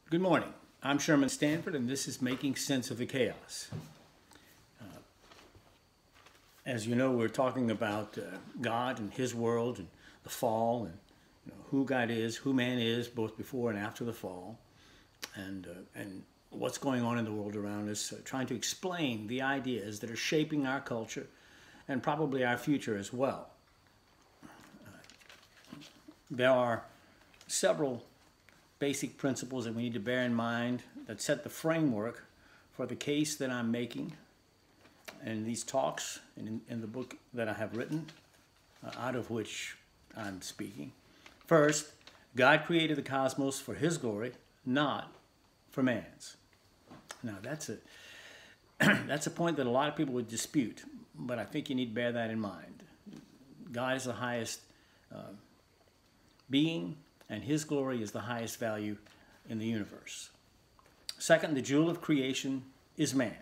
Good morning. I'm Sherman Stanford, and this is Making Sense of the Chaos. As you know, we're talking about God and His world and the fall and who God is, who man is, both before and after the fall, and what's going on in the world around us, trying to explain the ideas that are shaping our culture and probably our future as well. There are several basic principles that we need to bear in mind that set the framework for the case that I'm making in these talks and in the book that I have written, out of which I'm speaking. First, God created the cosmos for His glory, not for man's. Now that's a point that a lot of people would dispute, but I think you need to bear that in mind. God is the highest being, and His glory is the highest value in the universe. Second, the jewel of creation is man.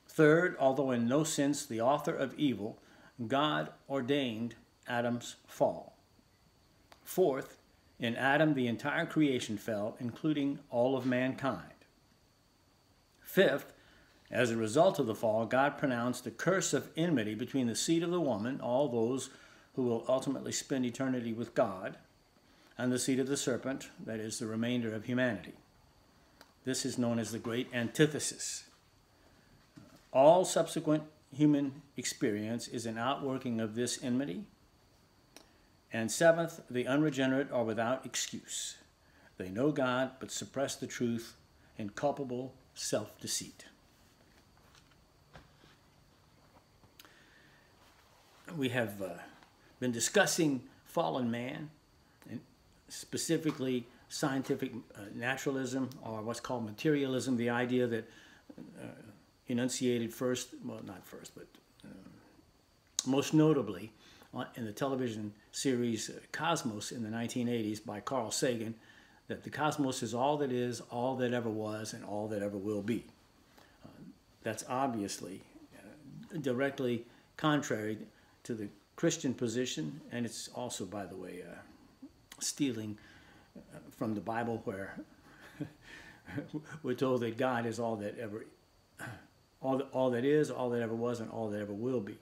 Third, although in no sense the author of evil, God ordained Adam's fall. Fourth, in Adam the entire creation fell, including all of mankind. Fifth, as a result of the fall, God pronounced a curse of enmity between the seed of the woman, all those who will ultimately spend eternity with God, and the seed of the serpent, that is, the remainder of humanity. This is known as the great antithesis. All subsequent human experience is an outworking of this enmity. And seventh, the unregenerate are without excuse. They know God, but suppress the truth in culpable self-deceit. We have been discussing fallen man, and specifically scientific naturalism, or what's called materialism, the idea that enunciated first, well, not first, but most notably in the television series Cosmos in the 1980s by Carl Sagan, that the cosmos is all that is, all that ever was, and all that ever will be. That's obviously directly contrary to the Christian position, and it's also, by the way, stealing from the Bible, where we're told that God is all that ever, all that is, all that ever was, and all that ever will be.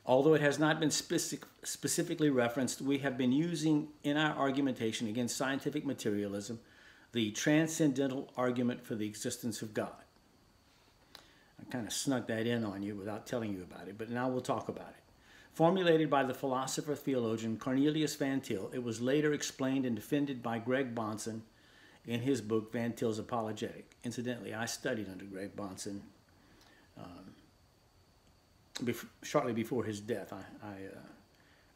Although it has not been specifically referenced, we have been using in our argumentation against scientific materialism the transcendental argument for the existence of God. I kind of snuck that in on you without telling you about it, but now we'll talk about it. Formulated by the philosopher-theologian Cornelius Van Til, it was later explained and defended by Greg Bahnsen in his book, Van Til's Apologetic. Incidentally, I studied under Greg Bahnsen shortly before his death.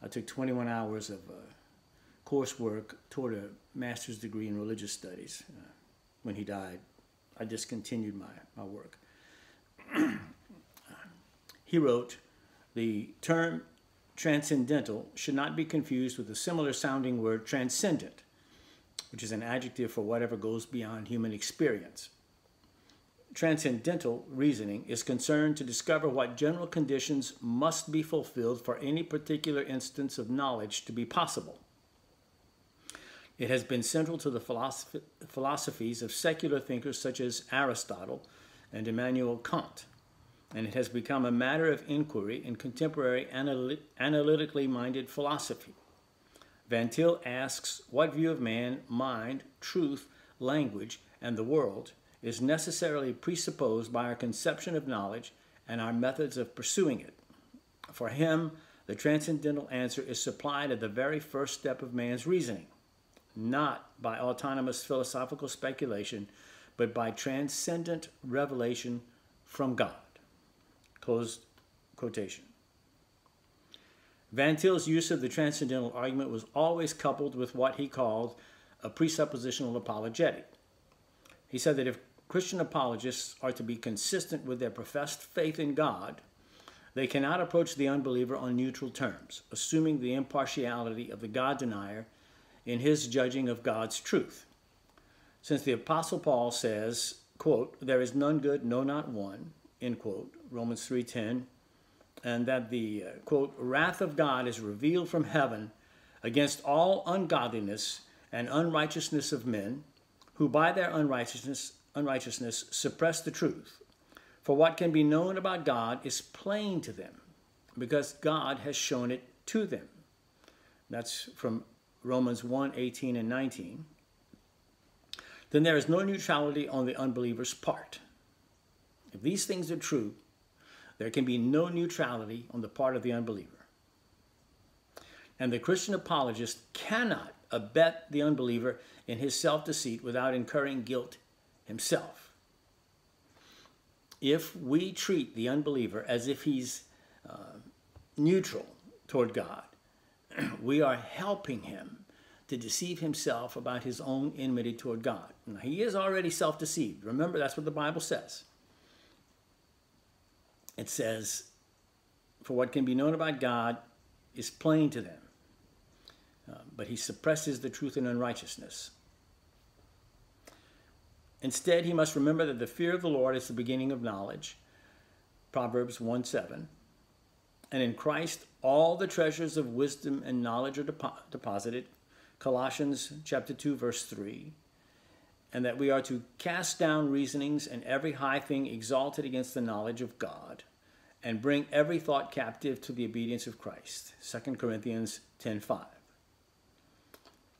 I took 21 hours of coursework toward a master's degree in religious studies. When he died, I discontinued my work. He wrote, "The term transcendental should not be confused with the similar sounding word transcendent, which is an adjective for whatever goes beyond human experience. Transcendental reasoning is concerned to discover what general conditions must be fulfilled for any particular instance of knowledge to be possible. It has been central to the philosophies of secular thinkers such as Aristotle and Immanuel Kant, and it has become a matter of inquiry in contemporary analytically minded philosophy. Van Til asks what view of man, mind, truth, language, and the world is necessarily presupposed by our conception of knowledge and our methods of pursuing it. For him, the transcendental answer is supplied at the very first step of man's reasoning, not by autonomous philosophical speculation, but by transcendent revelation from God." Closed quotation. Van Til's use of the transcendental argument was always coupled with what he called a presuppositional apologetic. He said that if Christian apologists are to be consistent with their professed faith in God, they cannot approach the unbeliever on neutral terms, assuming the impartiality of the God denier in his judging of God's truth. Since the Apostle Paul says, quote, "There is none good, no, not one," end quote, Romans 3:10, and that the, quote, wrath of God is revealed from heaven against all ungodliness and unrighteousness of men, who by their unrighteousness suppress the truth. For what can be known about God is plain to them, because God has shown it to them. That's from Romans 1:18 and 19. Then there is no neutrality on the unbeliever's part. If these things are true, there can be no neutrality on the part of the unbeliever. And the Christian apologist cannot abet the unbeliever in his self-deceit without incurring guilt himself. If we treat the unbeliever as if he's neutral toward God, we are helping him to deceive himself about his own enmity toward God. Now, he is already self-deceived. Remember, that's what the Bible says. It says, for what can be known about God is plain to them, but he suppresses the truth in unrighteousness. Instead, he must remember that the fear of the Lord is the beginning of knowledge, Proverbs 1:7. And in Christ, all the treasures of wisdom and knowledge are deposited, Colossians chapter 2, verse 3. And that we are to cast down reasonings and every high thing exalted against the knowledge of God, and bring every thought captive to the obedience of Christ, 2 Corinthians 10:5.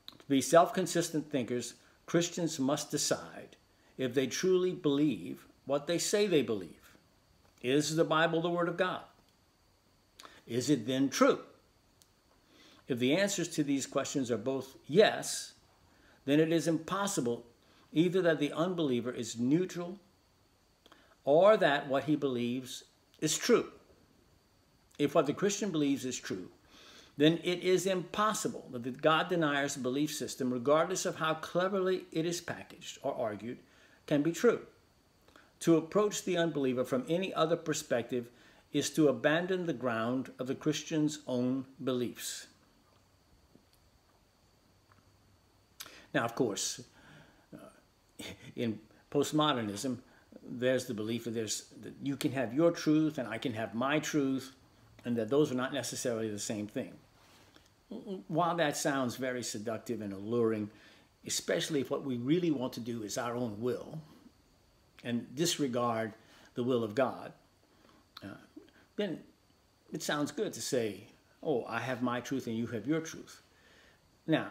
To be self-consistent thinkers, Christians must decide if they truly believe what they say they believe. Is the Bible the Word of God? Is it then true? If the answers to these questions are both yes, then it is impossible either that the unbeliever is neutral or that what he believes is true. If what the Christian believes is true, then it is impossible that the God denier's belief system, regardless of how cleverly it is packaged or argued, can be true. To approach the unbeliever from any other perspective is to abandon the ground of the Christian's own beliefs. Now, of course, in postmodernism, there's the belief that you can have your truth and I can have my truth, and that those are not necessarily the same thing. While that sounds very seductive and alluring, especially if what we really want to do is our own will and disregard the will of God, then it sounds good to say, oh, I have my truth and you have your truth. Now,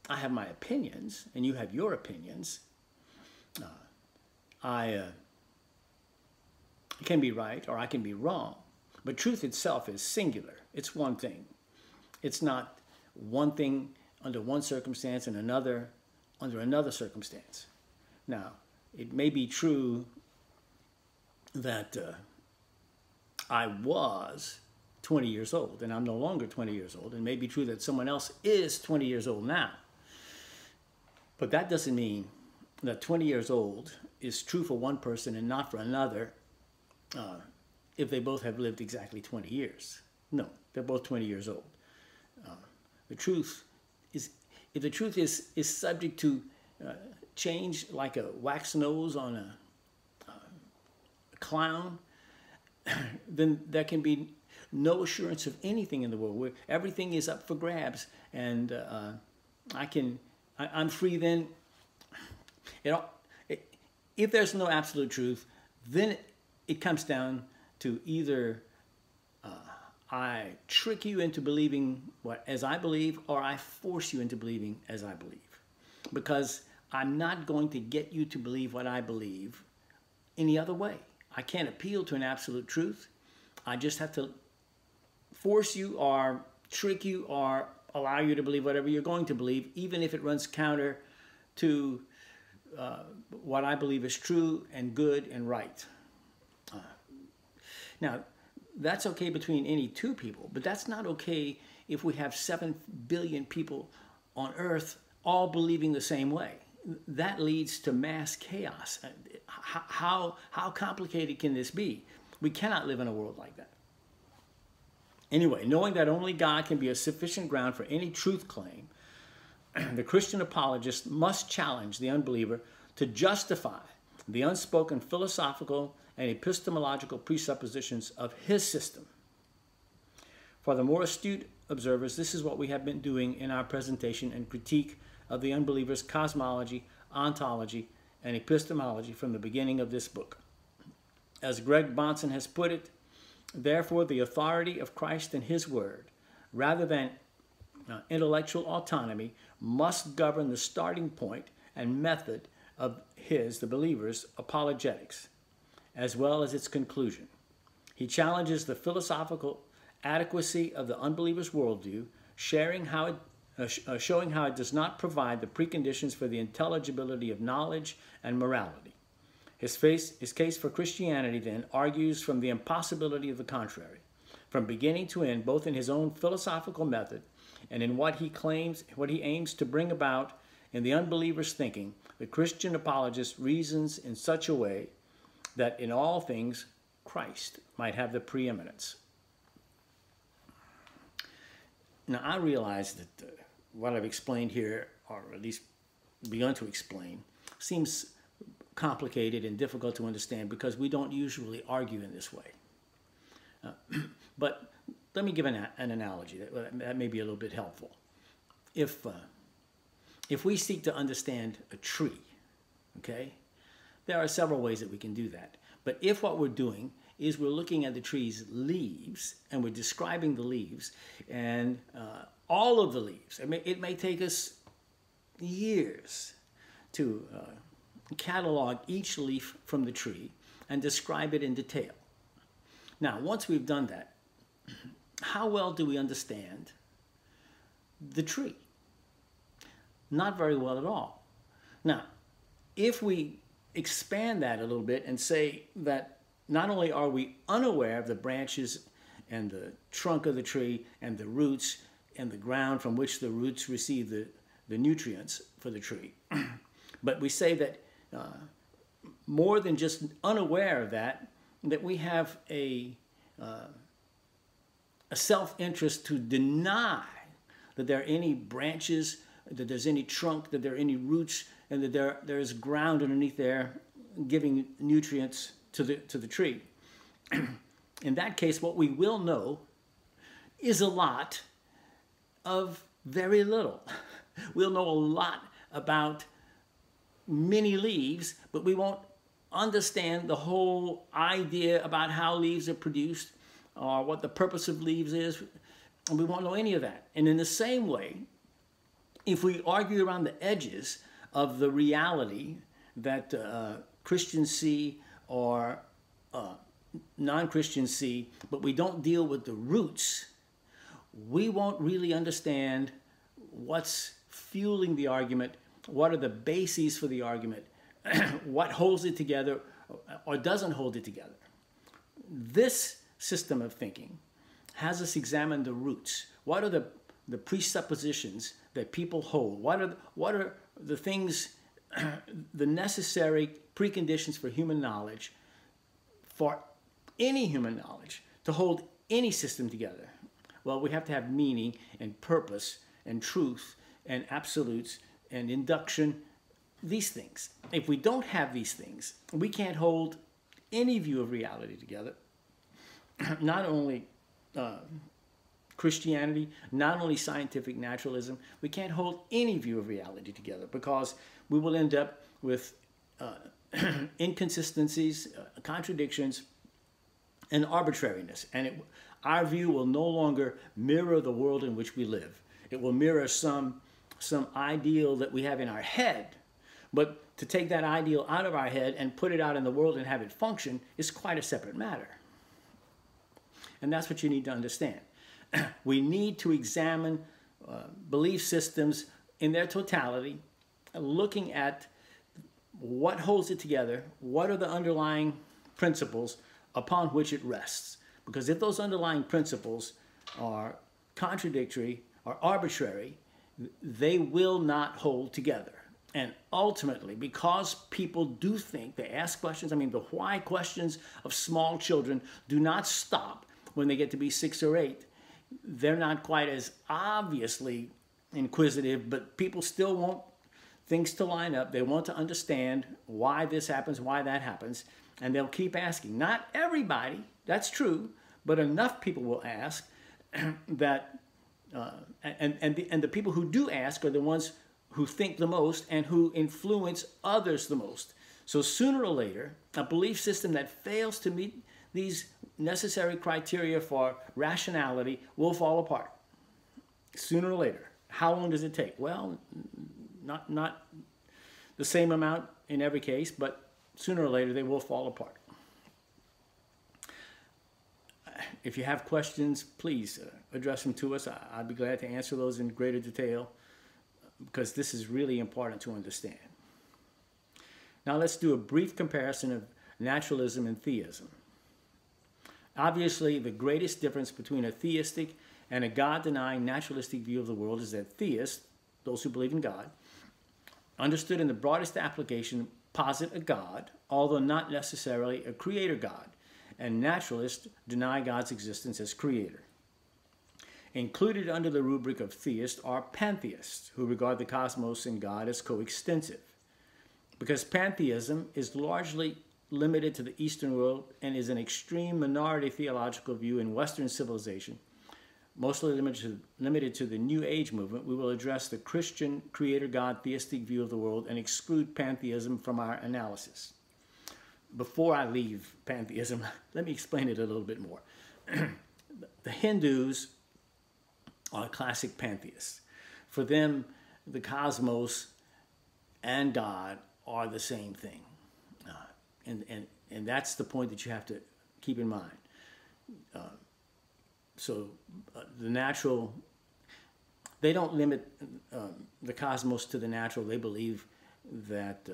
I have my opinions and you have your opinions. I can be right or I can be wrong, but truth itself is singular. It's one thing. It's not one thing under one circumstance and another under another circumstance. Now, it may be true that I was 20 years old and I'm no longer 20 years old. It may be true that someone else is 20 years old now. But that doesn't mean that 20 years old is true for one person and not for another if they both have lived exactly 20 years. No, they're both 20 years old. The truth is, if the truth is subject to change like a wax nose on a clown, then there can be no assurance of anything in the world where everything is up for grabs, and I'm free then. If there's no absolute truth, then it comes down to either I trick you into believing as I believe, or I force you into believing as I believe. Because I'm not going to get you to believe what I believe any other way. I can't appeal to an absolute truth. I just have to force you or trick you or allow you to believe whatever you're going to believe, even if it runs counter to what I believe is true and good and right. Now, that's okay between any two people, but that's not okay if we have 7 billion people on Earth all believing the same way. That leads to mass chaos. How complicated can this be? We cannot live in a world like that. Anyway, knowing that only God can be a sufficient ground for any truth claim, the Christian apologist must challenge the unbeliever to justify the unspoken philosophical and epistemological presuppositions of his system. For the more astute observers, this is what we have been doing in our presentation and critique of the unbelievers' cosmology, ontology, and epistemology from the beginning of this book. As Greg Bahnsen has put it, therefore the authority of Christ and his word, rather than intellectual autonomy, must govern the starting point and method of the believer's apologetics, as well as its conclusion. He challenges the philosophical adequacy of the unbeliever's worldview, showing how it does not provide the preconditions for the intelligibility of knowledge and morality. His case for Christianity, then, argues from the impossibility of the contrary, from beginning to end, both in his own philosophical method and in what he aims to bring about in the unbeliever's thinking. The Christian apologist reasons in such a way that in all things Christ might have the preeminence. Now, I realize that what I've explained here, or at least begun to explain, seems complicated and difficult to understand because we don't usually argue in this way. But let me give an analogy that may be a little bit helpful. If we seek to understand a tree, okay, there are several ways that we can do that. But if what we're doing is we're looking at the tree's leaves and we're describing the leaves and all of the leaves, it may take us years to catalog each leaf from the tree and describe it in detail. Now, once we've done that, how well do we understand the tree? Not very well at all. Now, if we expand that a little bit and say that not only are we unaware of the branches and the trunk of the tree and the roots and the ground from which the roots receive the nutrients for the tree, but we say that more than just unaware of that we have a self-interest to deny that there are any branches, that there's any trunk, that there are any roots, and that there is ground underneath there giving nutrients to the tree. In that case, what we will know is a lot of very little. We'll know a lot about many leaves, but we won't understand the whole idea about how leaves are produced or what the purpose of leaves is, and we won't know any of that. And in the same way, if we argue around the edges of the reality that Christians see or non-Christians see, but we don't deal with the roots, we won't really understand what's fueling the argument, what are the bases for the argument, what holds it together or doesn't hold it together. This system of thinking has us examine the roots. What are the presuppositions that people hold? What are the things, the necessary preconditions for human knowledge, for any human knowledge, to hold any system together? Well, we have to have meaning and purpose and truth and absolutes and induction, these things. If we don't have these things, we can't hold any view of reality together. Not only Christianity, not only scientific naturalism, we can't hold any view of reality together because we will end up with inconsistencies, contradictions, and arbitrariness. And our view will no longer mirror the world in which we live. It will mirror some ideal that we have in our head. But to take that ideal out of our head and put it out in the world and have it function is quite a separate matter. And that's what you need to understand. We need to examine belief systems in their totality, looking at what holds it together, what are the underlying principles upon which it rests. Because if those underlying principles are contradictory or arbitrary, they will not hold together. And ultimately, because people do think, they ask questions, the why questions of small children do not stop when they get to be 6 or 8. They're not quite as obviously inquisitive, but people still want things to line up. They want to understand why this happens, why that happens, and they'll keep asking. Not everybody, that's true, but enough people will ask that and the people who do ask are the ones who think the most and who influence others the most. So sooner or later, a belief system that fails to meet these necessary criteria for rationality will fall apart. Sooner or later. How long does it take? Well, not the same amount in every case, but sooner or later they will fall apart. If you have questions, please address them to us. I'd be glad to answer those in greater detail, because this is really important to understand. Now let's do a brief comparison of naturalism and theism. Obviously, the greatest difference between a theistic and a God-denying naturalistic view of the world is that theists, those who believe in God, understood in the broadest application, posit a God, although not necessarily a creator God, and naturalists deny God's existence as creator. Included under the rubric of theists are pantheists, who regard the cosmos and God as coextensive. Because pantheism is largely limited to the Eastern world and is an extreme minority theological view in Western civilization, mostly limited to the New Age movement, we will address the Christian creator-God theistic view of the world and exclude pantheism from our analysis. Before I leave pantheism, let me explain it a little bit more. The Hindus are classic pantheists. For them, the cosmos and God are the same thing. And that's the point that you have to keep in mind. The natural, they don't limit the cosmos to the natural. They believe that,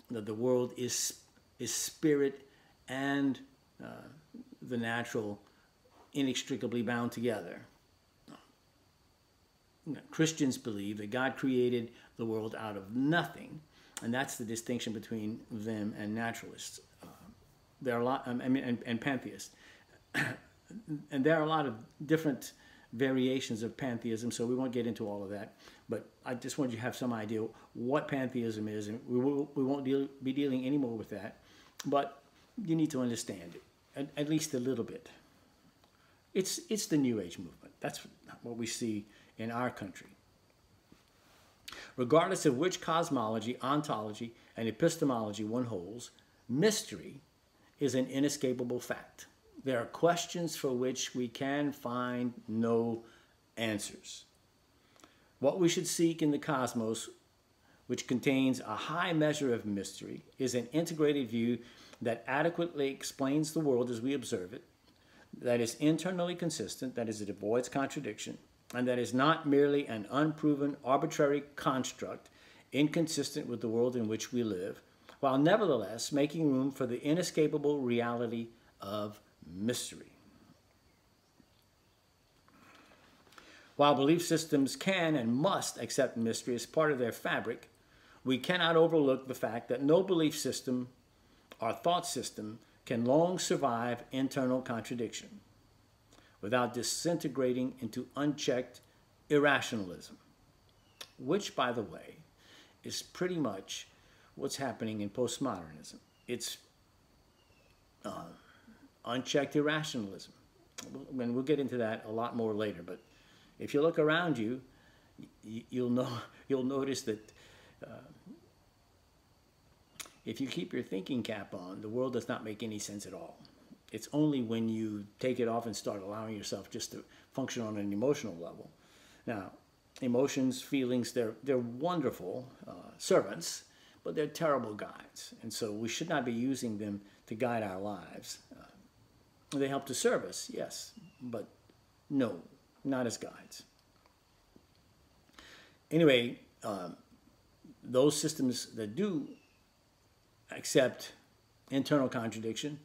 that the world is spirit and the natural inextricably bound together. Christians believe that God created the world out of nothing, and that's the distinction between them and naturalists. There are a lot, and pantheists. And there are a lot of different variations of pantheism, so we won't get into all of that. But I just want you to have some idea what pantheism is, and we won't be dealing anymore with that. But you need to understand it, at least a little bit. It's the New Age movement. That's what we see in our country. Regardless of which cosmology, ontology, and epistemology one holds, mystery is an inescapable fact. There are questions for which we can find no answers. What we should seek in the cosmos, which contains a high measure of mystery, is an integrated view that adequately explains the world as we observe it, that is internally consistent, that is, it avoids contradiction, and that is not merely an unproven, arbitrary construct inconsistent with the world in which we live, while nevertheless making room for the inescapable reality of mystery. While belief systems can and must accept mystery as part of their fabric, we cannot overlook the fact that no belief system or thought system can long survive internal contradiction without disintegrating into unchecked irrationalism, which, by the way, is pretty much what's happening in postmodernism. It's unchecked irrationalism. And we'll get into that a lot more later, but if you look around you, you'll notice that if you keep your thinking cap on, the world does not make any sense at all. It's only when you take it off and start allowing yourself just to function on an emotional level. Now, emotions, feelings, they're wonderful servants, but they're terrible guides. And so we should not be using them to guide our lives. They help to serve us, yes, but no, not as guides. Anyway, those systems that do accept internal contradiction,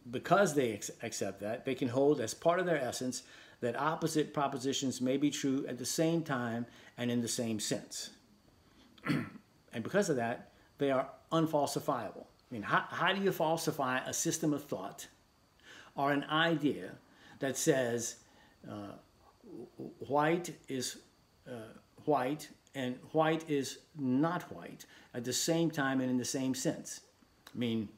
because they accept that, they can hold as part of their essence that opposite propositions may be true at the same time and in the same sense. And because of that, they are unfalsifiable. I mean, how do you falsify a system of thought or an idea that says white is white and white is not white at the same time and in the same sense? I mean,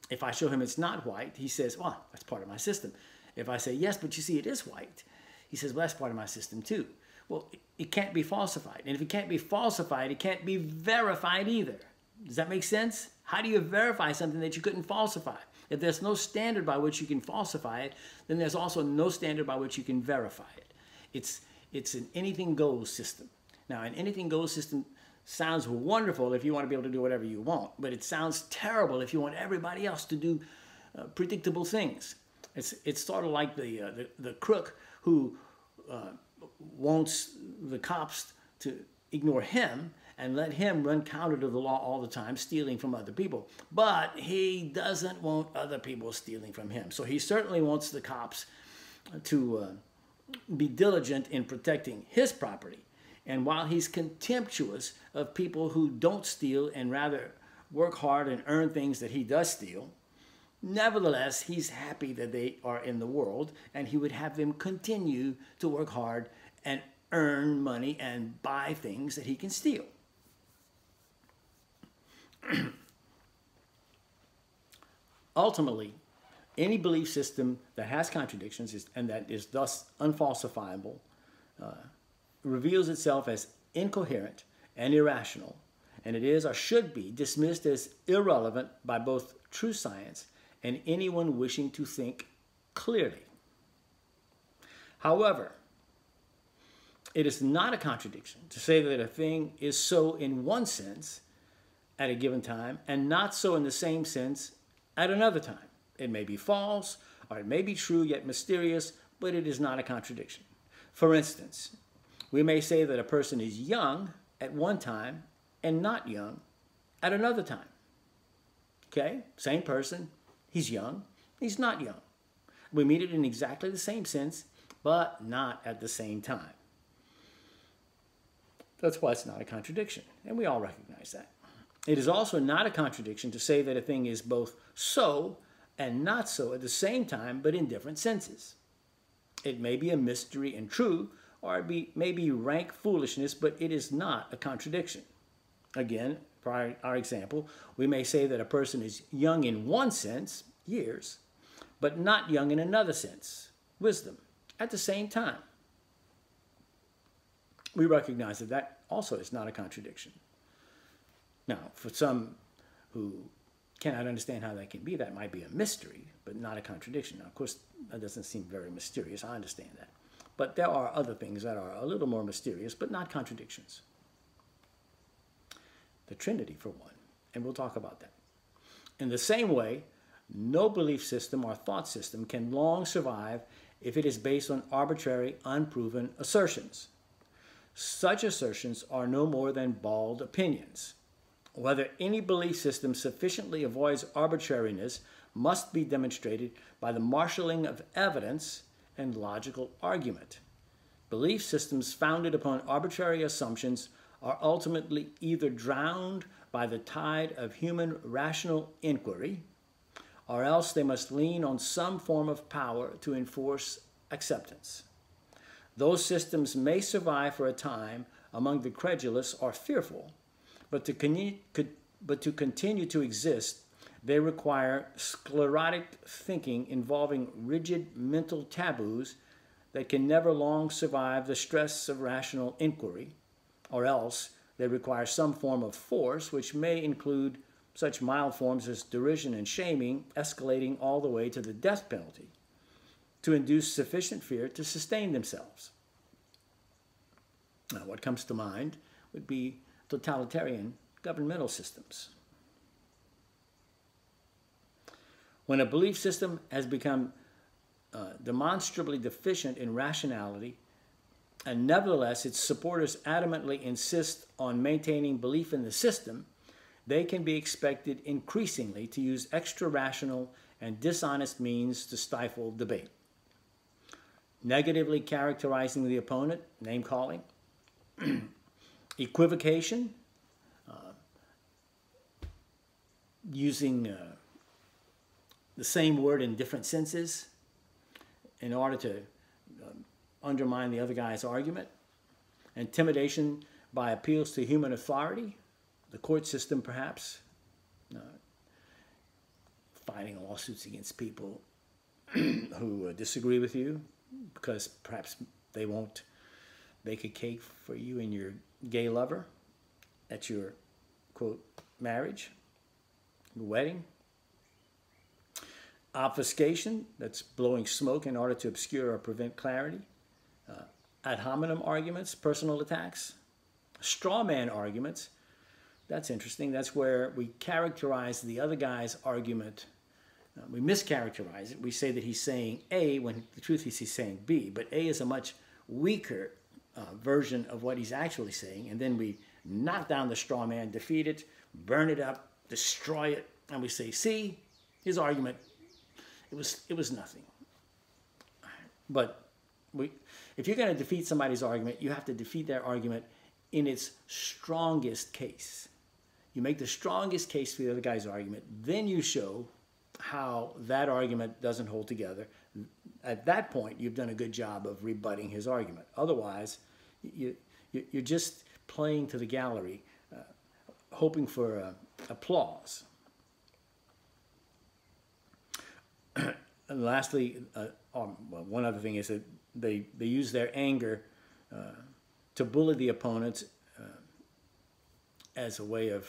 If I show him it's not white, he says, well, that's part of my system. If I say, yes, but you see it is white, he says, well, that's part of my system too. Well, it can't be falsified. And if it can't be falsified, it can't be verified either. Does that make sense? How do you verify something that you couldn't falsify? If there's no standard by which you can falsify it, then there's also no standard by which you can verify it. It's an anything goes system. Now, an anything goes system sounds wonderful if you want to be able to do whatever you want, but it sounds terrible if you want everybody else to do predictable things. It's sort of like the crook who wants the cops to ignore him and let him run counter to the law all the time, stealing from other people. But he doesn't want other people stealing from him. So he certainly wants the cops to be diligent in protecting his property. And while he's contemptuous of people who don't steal and rather work hard and earn things that he does steal, nevertheless, he's happy that they are in the world, and he would have them continue to work hard and earn money and buy things that he can steal. Ultimately, any belief system that has contradictions and that is thus unfalsifiable reveals itself as incoherent and irrational, and it is or should be dismissed as irrelevant by both true science and anyone wishing to think clearly. However, it is not a contradiction to say that a thing is so in one sense at a given time and not so in the same sense at another time. It may be false or it may be true yet mysterious, but it is not a contradiction. For instance, we may say that a person is young at one time and not young at another time. Okay? Same person, he's young, he's not young. We mean it in exactly the same sense, but not at the same time. That's why it's not a contradiction, and we all recognize that. It is also not a contradiction to say that a thing is both so and not so at the same time, but in different senses. It may be a mystery and true, or it may be rank foolishness, but it is not a contradiction. Again, for our example, we may say that a person is young in one sense, years, but not young in another sense, wisdom, at the same time. We recognize that that also is not a contradiction. Now, for some who cannot understand how that can be, that might be a mystery, but not a contradiction. Now, of course, that doesn't seem very mysterious. I understand that. But there are other things that are a little more mysterious, but not contradictions. The Trinity, for one, and we'll talk about that. In the same way, no belief system or thought system can long survive if it is based on arbitrary, unproven assertions. Such assertions are no more than bald opinions. Whether any belief system sufficiently avoids arbitrariness must be demonstrated by the marshaling of evidence and logical argument. Belief systems founded upon arbitrary assumptions are ultimately either drowned by the tide of human rational inquiry, or else they must lean on some form of power to enforce acceptance. Those systems may survive for a time among the credulous or fearful, but to continue to exist, they require sclerotic thinking involving rigid mental taboos that can never long survive the stress of rational inquiry, or else they require some form of force, which may include such mild forms as derision and shaming, escalating all the way to the death penalty, to induce sufficient fear to sustain themselves. Now, what comes to mind would be totalitarian governmental systems. When a belief system has become demonstrably deficient in rationality, and nevertheless its supporters adamantly insist on maintaining belief in the system, they can be expected increasingly to use extra-rational and dishonest means to stifle debate. Negatively characterizing the opponent, name-calling, equivocation, using the same word in different senses in order to undermine the other guy's argument, intimidation by appeals to human authority, the court system perhaps, filing lawsuits against people who disagree with you because perhaps they won't bake a cake for you and your gay lover at your, quote, marriage, your wedding. Obfuscation, that's blowing smoke in order to obscure or prevent clarity. Ad hominem arguments, personal attacks. Straw man arguments, that's interesting. That's where we characterize the other guy's argument. We mischaracterize it. We say that he's saying A when the truth is he's saying B. But A is a much weaker version of what he's actually saying. And then we knock down the straw man, defeat it, burn it up, destroy it. And we say, see, his argument, it was nothing. But if you're going to defeat somebody's argument, you have to defeat their argument in its strongest case. You make the strongest case for the other guy's argument, then you show how that argument doesn't hold together. At that point, you've done a good job of rebutting his argument. Otherwise, you're just playing to the gallery, hoping for applause. And lastly, one other thing is that they use their anger to bully the opponents as a way of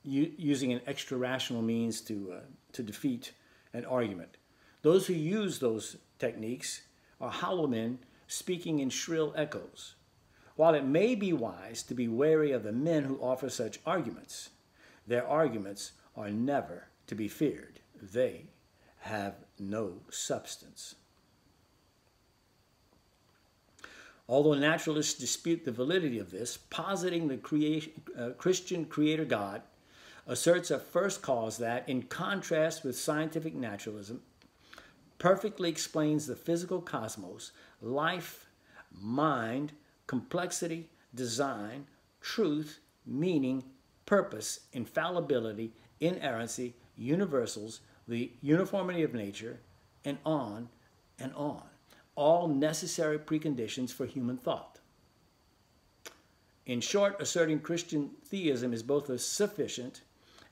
using an extra rational means to defeat an argument. Those who use those techniques are hollow men speaking in shrill echoes. While it may be wise to be wary of the men who offer such arguments, their arguments are never to be feared. They have no substance. Although naturalists dispute the validity of this, positing the Christian creator God asserts a first cause that, in contrast with scientific naturalism, perfectly explains the physical cosmos, life, mind, complexity, design, truth, meaning, purpose, infallibility, inerrancy, universals, the uniformity of nature, and on and on. All necessary preconditions for human thought. In short, asserting Christian theism is both a sufficient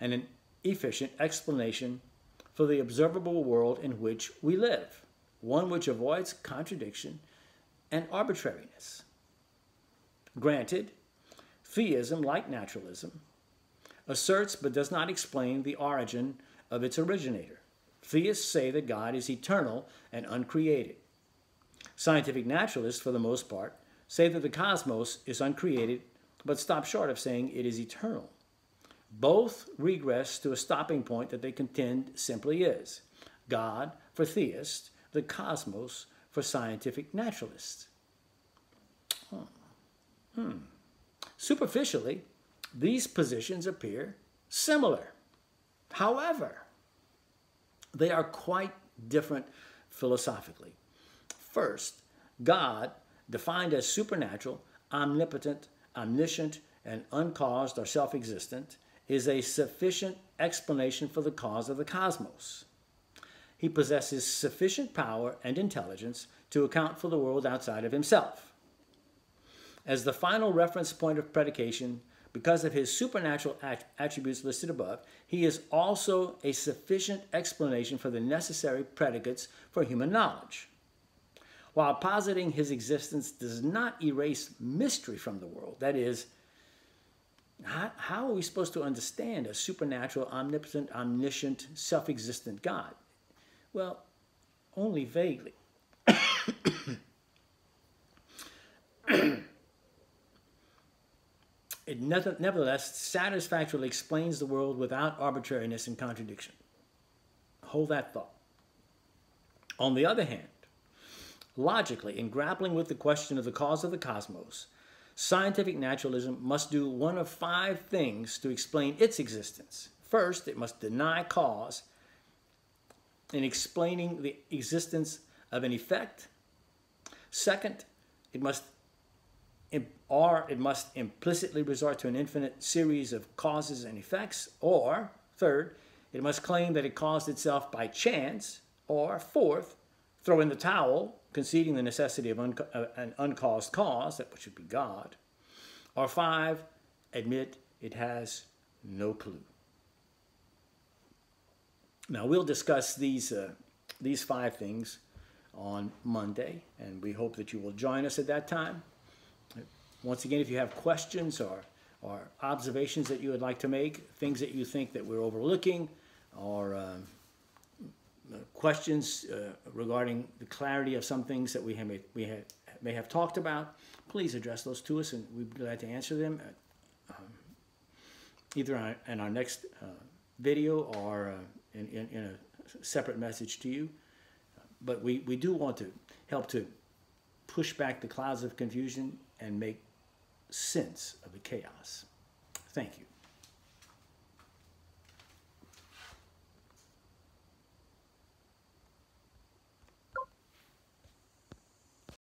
and an efficient explanation for the observable world in which we live, one which avoids contradiction and arbitrariness. Granted, theism, like naturalism, asserts but does not explain the origin of its originator. Theists say that God is eternal and uncreated. Scientific naturalists, for the most part, say that the cosmos is uncreated, but stop short of saying it is eternal. Both regress to a stopping point that they contend simply is God for theists, the cosmos for scientific naturalists. Superficially, these positions appear similar. However, they are quite different philosophically. First, God, defined as supernatural, omnipotent, omniscient, and uncaused or self-existent, is a sufficient explanation for the cause of the cosmos. He possesses sufficient power and intelligence to account for the world outside of himself. As the final reference point of predication, because of his supernatural attributes listed above, he is also a sufficient explanation for the necessary predicates for human knowledge. While positing his existence does not erase mystery from the world, that is, how are we supposed to understand a supernatural, omnipotent, omniscient, self-existent God? Well, only vaguely. It nevertheless satisfactorily explains the world without arbitrariness and contradiction. Hold that thought. On the other hand, logically, in grappling with the question of the cause of the cosmos, scientific naturalism must do one of 5 things to explain its existence. First, it must deny cause in explaining the existence of an effect. Second, it must implicitly resort to an infinite series of causes and effects. Or, third, it must claim that it caused itself by chance. Or, fourth, throw in the towel, conceding the necessity of an uncaused cause, that should be God. Or 5, admit it has no clue. Now we'll discuss these 5 things on Monday, and we hope that you will join us at that time. Once again, if you have questions or observations that you would like to make, things that you think that we're overlooking, or questions regarding the clarity of some things that we may have talked about, please address those to us, and we'd be glad to answer them either in our next video or in a separate message to you. But we do want to help to push back the clouds of confusion and make sense of the chaos. Thank you.